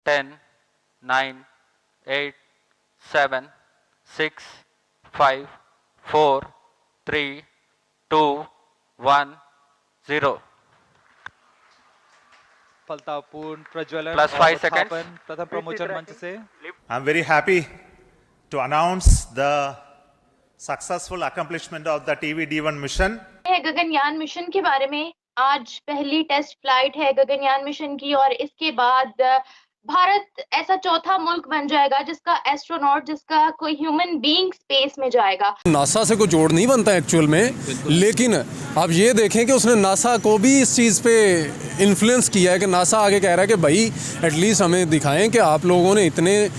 10, 9, 8, 7, 6, 5, 4, 3, 2, 1, 0. फलतापूर्ण प्रज्वलन Plus और 5 seconds. उत्थापन प्रथम प्रमोचन मंच से। I'm very happy to announce the successful accomplishment of the TVD1 mission. है गगनयान मिशन के बारे में। आज पहली टेस्ट फ्लाइट है गगनयान मिशन की और इसके बाद भारत ऐसा चौथा मुल्क बन जाएगा जिसका एस्ट्रोनॉट, जिसका कोई ह्यूमन बीइंग स्पेस में जाएगा। नासा से कोई जोड़ नहीं बनता एक्चुअल में, लेकिन आप ये देखें कि उसने नासा को भी इस चीज़ पे इन्फ्लुएंस किया है कि नासा आगे कह रहा है कि भाई एटलीस्ट हमें दिखाएं कि आप लोगों ने इतने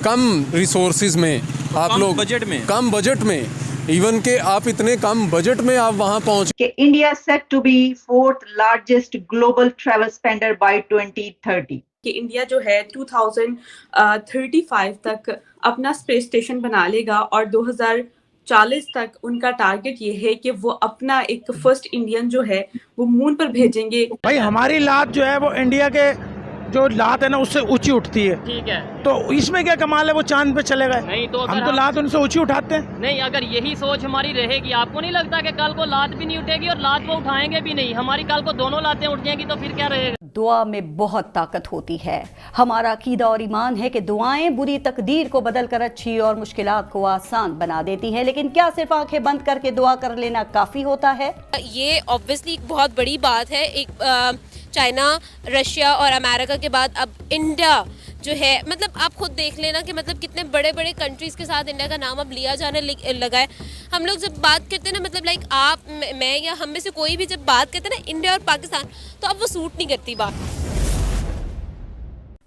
कम रिसोर्सेज में आप लोग कम बजट में इवन के आप इतने कम बजट में आप वहां पहुंच कि India set to be fourth largest global travel spender by 2030 कि इंडिया जो है 2035 तक अपना स्पेस स्टेशन बना लेगा और 2040 तक उनका टारगेट ये है कि वो अपना एक फर्स्ट इंडियन जो है वो मून पर भेजेंगे। भाई हमारी लात जो है वो इंडिया के जो लात है ना उससे ऊंची उठती है। ठीक है, तो इसमें क्या कमाल है, वो चांद पे चले गए। नहीं तो हम तो लात उनसे ऊंची उठाते हैं। नहीं, अगर यही सोच हमारी रहेगी, आपको नहीं लगता कि कल को लात भी नहीं उठेगी और लात को उठाएंगे भी नहीं, हमारी कल को दोनों लातें उठ जाएंगी तो फिर क्या रहेगा। दुआ में बहुत ताकत होती है। हमारा अकीदा और ईमान है कि दुआएं बुरी तकदीर को बदल कर अच्छी और मुश्किलात को आसान बना देती है। लेकिन क्या सिर्फ आंखें बंद करके दुआ कर लेना काफ़ी होता है? ये ऑब्वियसली एक बहुत बड़ी बात है। एक चाइना, रशिया और अमेरिका के बाद अब इंडिया जो है, मतलब आप खुद देख लेना कि मतलब कितने बड़े बड़े कंट्रीज़ के साथ इंडिया का नाम अब लिया जाने लगा है। हम लोग जब बात करते हैं ना, मतलब लाइक आप, मैं या हम में से कोई भी जब बात करते हैं ना इंडिया और पाकिस्तान, तो अब वो सूट नहीं करती बात।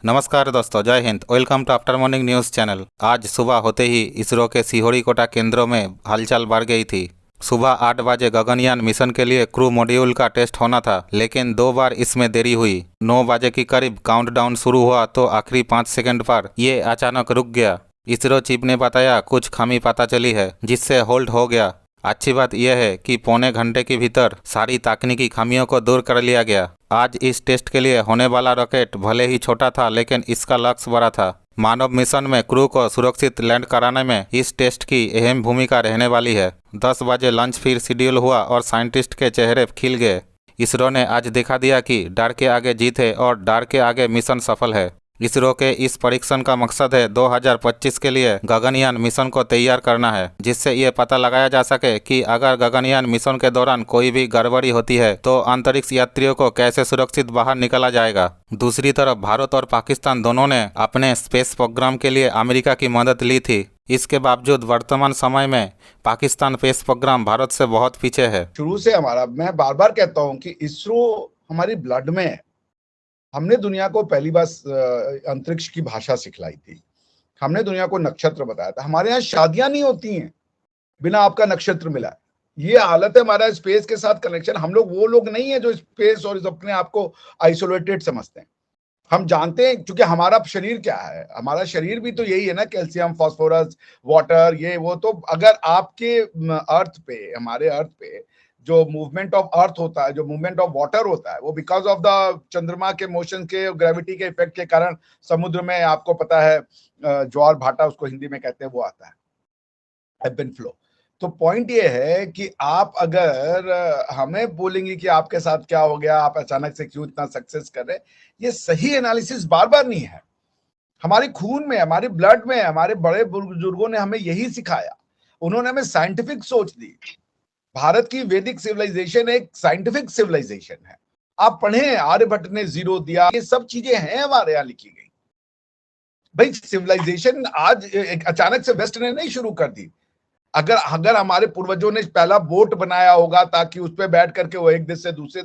नमस्कार दोस्तों, जय Hind. Welcome to after morning news channel. आज सुबह होते ही इसरो के श्रीहरिकोटा केंद्रों में हलचल बढ़ गई थी। सुबह 8 बजे गगनयान मिशन के लिए क्रू मॉड्यूल का टेस्ट होना था, लेकिन 2 बार इसमें देरी हुई। 9 बजे के करीब काउंटडाउन शुरू हुआ तो आखिरी 5 सेकंड पर ये अचानक रुक गया। इसरो चीफ ने बताया कुछ खामी पता चली है जिससे होल्ड हो गया। अच्छी बात यह है कि पौने घंटे के भीतर सारी तकनीकी खामियों को दूर कर लिया गया। आज इस टेस्ट के लिए होने वाला रॉकेट भले ही छोटा था, लेकिन इसका लक्ष्य बड़ा था। मानव मिशन में क्रू को सुरक्षित लैंड कराने में इस टेस्ट की अहम भूमिका रहने वाली है। 10 बजे लंच फिर शेड्यूल हुआ और साइंटिस्ट के चेहरे खिल गए। इसरो ने आज दिखा दिया कि डर के आगे जीत है और डर के आगे मिशन सफल है। इसरो के इस परीक्षण का मकसद है 2025 के लिए गगनयान मिशन को तैयार करना है, जिससे ये पता लगाया जा सके कि अगर गगनयान मिशन के दौरान कोई भी गड़बड़ी होती है तो अंतरिक्ष यात्रियों को कैसे सुरक्षित बाहर निकाला जाएगा। दूसरी तरफ भारत और पाकिस्तान दोनों ने अपने स्पेस प्रोग्राम के लिए अमेरिका की मदद ली थी। इसके बावजूद वर्तमान समय में पाकिस्तान स्पेस प्रोग्राम भारत से बहुत पीछे है। शुरू से हमारा, मैं बार बार कहता हूँ कि इसरो हमारी ब्लड में है। हमने दुनिया को पहली बार अंतरिक्ष की भाषा सिखलाई थी। हमने दुनिया को नक्षत्र बताया था। हमारे यहाँ शादियां नहीं होती हैं बिना आपका नक्षत्र मिला। ये हालत है हमारा स्पेस के साथ कनेक्शन। हम लोग वो लोग नहीं है जो स्पेस और अपने आप को आइसोलेटेड समझते हैं। हम जानते हैं क्योंकि हमारा शरीर क्या है, हमारा शरीर भी तो यही है ना, कैल्शियम, फास्फोरस, वाटर, ये वो। तो अगर आपके अर्थ पे, हमारे अर्थ पे जो मूवमेंट ऑफ अर्थ होता है, जो मूवमेंट ऑफ वाटर होता है, वो बिकॉज ऑफ द चंद्रमा के मोशन के, ग्रेविटी के इफेक्ट के कारण समुद्र में, आपको पता है, ज्वार भाटा उसको हिंदी में कहते हैं, वो आता है, एब एंड फ्लो। तो पॉइंट ये है कि आप अगर हमें बोलेंगे कि आपके साथ क्या हो गया, आप अचानक से क्यों इतना सक्सेस कर रहे, ये सही एनालिसिस बार बार नहीं है। हमारे खून में, हमारे ब्लड में, हमारे बड़े बुजुर्गों ने हमें यही सिखाया। उन्होंने हमें साइंटिफिक सोच दी। भारत की वैदिक सिविलाइजेशन एक साइंटिफिक सिविलाइजेशन है। आप पढ़ें, आर्यभट्ट ने 0 दिया, ये सब चीजें हैं हमारे यहाँ लिखी गई। भाई सिविलाइजेशन आज अचानक से वेस्ट ने नहीं शुरू कर दी। अगर हमारे पूर्वजों ने पहला बोट बनाया होगा ताकि उस पर बैठ करके वो एक देश से दूसरे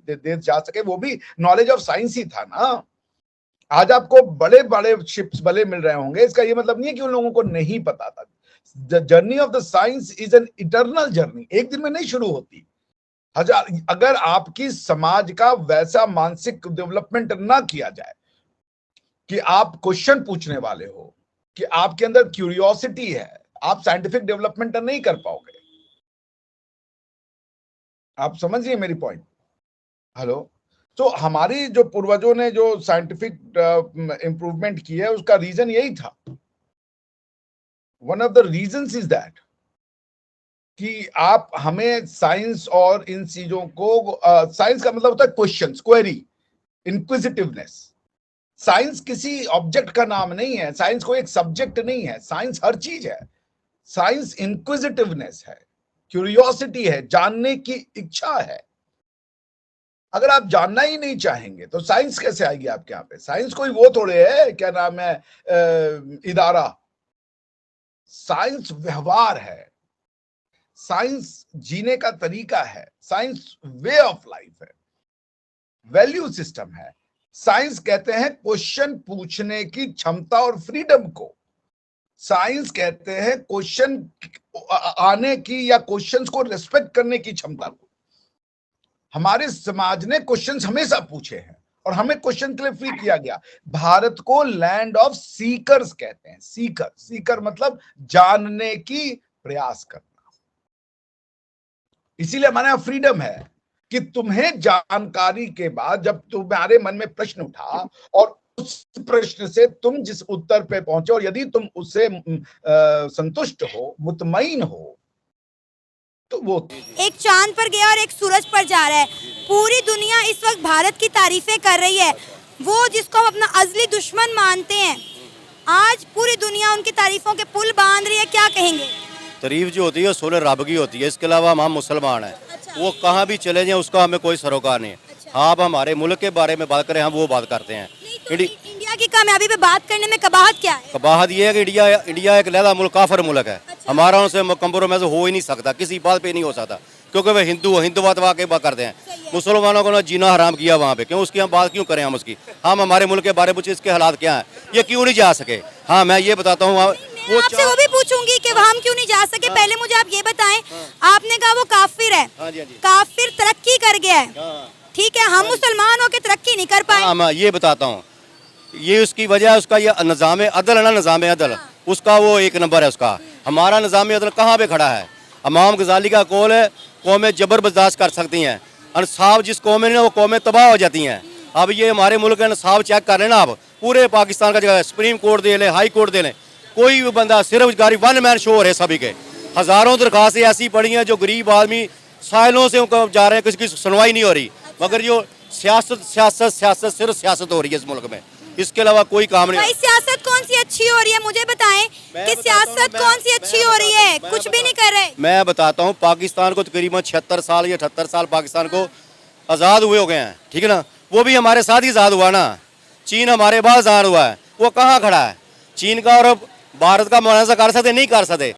देश जा सके, वो भी नॉलेज ऑफ साइंस ही था ना। आज आपको बड़े बड़े शिप्स भले मिल रहे होंगे, इसका ये मतलब नहीं है कि उन लोगों को नहीं पता था। The journey of the science is an eternal journey, एक दिन में नहीं शुरू होती। अगर आपकी समाज का वैसा मानसिक डेवलपमेंट ना किया जाए कि आप क्वेश्चन पूछने वाले हो, कि आपके अंदर क्यूरियोसिटी है, आप साइंटिफिक डेवलपमेंट नहीं कर पाओगे। आप समझिए मेरी पॉइंट। हेलो, तो हमारी जो पूर्वजों ने जो साइंटिफिक इंप्रूवमेंट की है उसका रीजन यही था। One of the reasons is that कि आप हमें साइंस और इन चीजों को, साइंस का मतलब होता है क्वेश्चंस, क्वेरी, इंक्विजिटिवनेस। साइंस किसी ऑब्जेक्ट का नाम नहीं है, साइंस कोई एक सब्जेक्ट नहीं है, साइंस हर चीज है। साइंस इंक्विजिटिवनेस है, क्यूरियोसिटी है, जानने की इच्छा है। अगर आप जानना ही नहीं चाहेंगे तो साइंस कैसे आएगी आपके यहाँ पे? साइंस कोई वो थोड़े है, क्या नाम है, इदारा। साइंस व्यवहार है, साइंस जीने का तरीका है, साइंस वे ऑफ लाइफ है, वैल्यू सिस्टम है। साइंस कहते हैं क्वेश्चन पूछने की क्षमता और फ्रीडम को। साइंस कहते हैं क्वेश्चन आने की या क्वेश्चंस को रिस्पेक्ट करने की क्षमता को। हमारे समाज ने क्वेश्चंस हमेशा पूछे हैं और हमें क्वेश्चन के लिए फ्री किया गया। भारत को लैंड ऑफ सीकर्स कहते हैं। सीकर मतलब जानने की प्रयास करना। इसीलिए हमारे यहाँ फ्रीडम है कि तुम्हें जानकारी के बाद जब तुम्हारे मन में प्रश्न उठा और उस प्रश्न से तुम जिस उत्तर पे पहुंचे और यदि तुम उससे संतुष्ट हो, मुतमईन हो, तो वो एक चांद पर गया और एक सूरज पर जा रहा है। पूरी दुनिया इस वक्त भारत की तारीफें कर रही है। वो जिसको हम अपना अजली दुश्मन मानते हैं, आज पूरी दुनिया उनकी तारीफों के पुल बांध रही है। क्या कहेंगे? तारीफ जो होती है सोलह रब की होती है, इसके अलावा हम मुसलमान हैं। वो कहाँ भी चले जाएं उसका हमें कोई सरोकार नहीं है। हाँ, आप हमारे मुल्क के बारे में बात करें, हम वो बात करते हैं। इंडिया की कामयाबी पे बात करने में कबाहत क्या है? कबाहत ये है कि इंडिया एक लहदा मुल्क, काफिर मुल्क है। हमारा उनसे कंप्रोमाइज हो ही नहीं सकता, किसी बात पे नहीं हो सकता, क्योंकि वे हिंदुवाद के बात करते हैं। मुसलमानों को ना जीना हराम किया वहाँ पे, क्यों उसकी हम बात क्यों करें? हम उसकी हम हमारे मुल्क के बारे में पूछे, इसके हालात क्या हैं, ये क्यों नहीं जा सके? हाँ, मैं ये बताता हूँ, आपसे वो भी पूछूंगी कि हम क्यों नहीं जा सके। पहले मुझे आप ये बताएं, आपने कहा वो काफिर है, काफिर तरक्की कर गया है, ठीक है, हम मुसलमान होकर तरक्की नहीं कर पाए। मैं ये बताता हूँ, ये उसकी वजह है, उसका ये निज़ाम अदल है ना, निज़ाम अदल उसका वो एक नंबर है उसका। हमारा निज़ाम अदल कहाँ पे खड़ा है? इमाम गजाली का कौल है, कौमें जबर बर्दाश्त कर सकती हैं, इंसाफ जिस कौम में वो कौमें तबाह हो जाती हैं। अब ये हमारे मुल्क का इंसाफ चेक कर लेना, आप पूरे पाकिस्तान का जगह सुप्रीम कोर्ट दे लें, हाई कोर्ट दे लें, कोई भी बंदा सिर्फ गाड़ी वन मैन शो हो रहे सभी के। हज़ारों दरखास्तें ऐसी पड़ी हैं जो गरीब आदमी सालों से जा रहे हैं, किसी की सुनवाई नहीं हो रही। मगर जो सियासत सिर्फ सियासत हो रही है इस मुल्क में, इसके अलावा कोई काम नहीं। भाई, सियासत कौन सी अच्छी हो रही है? मुझे बताएं कि सियासत कौन सी अच्छी हो रही है? कुछ भी नहीं कर रहे। मैं बताता हूँ, पाकिस्तान को तकरीबन 76 साल या 78 साल पाकिस्तान को आज़ाद हुए हो गए हैं, ठीक है ना। वो भी हमारे साथ ही आज़ाद हुआ ना। चीन हमारे बाद आज़ाद हुआ है, वो कहाँ खड़ा है? चीन का और भारत का मुआवजा कर सकते नहीं कर सकते?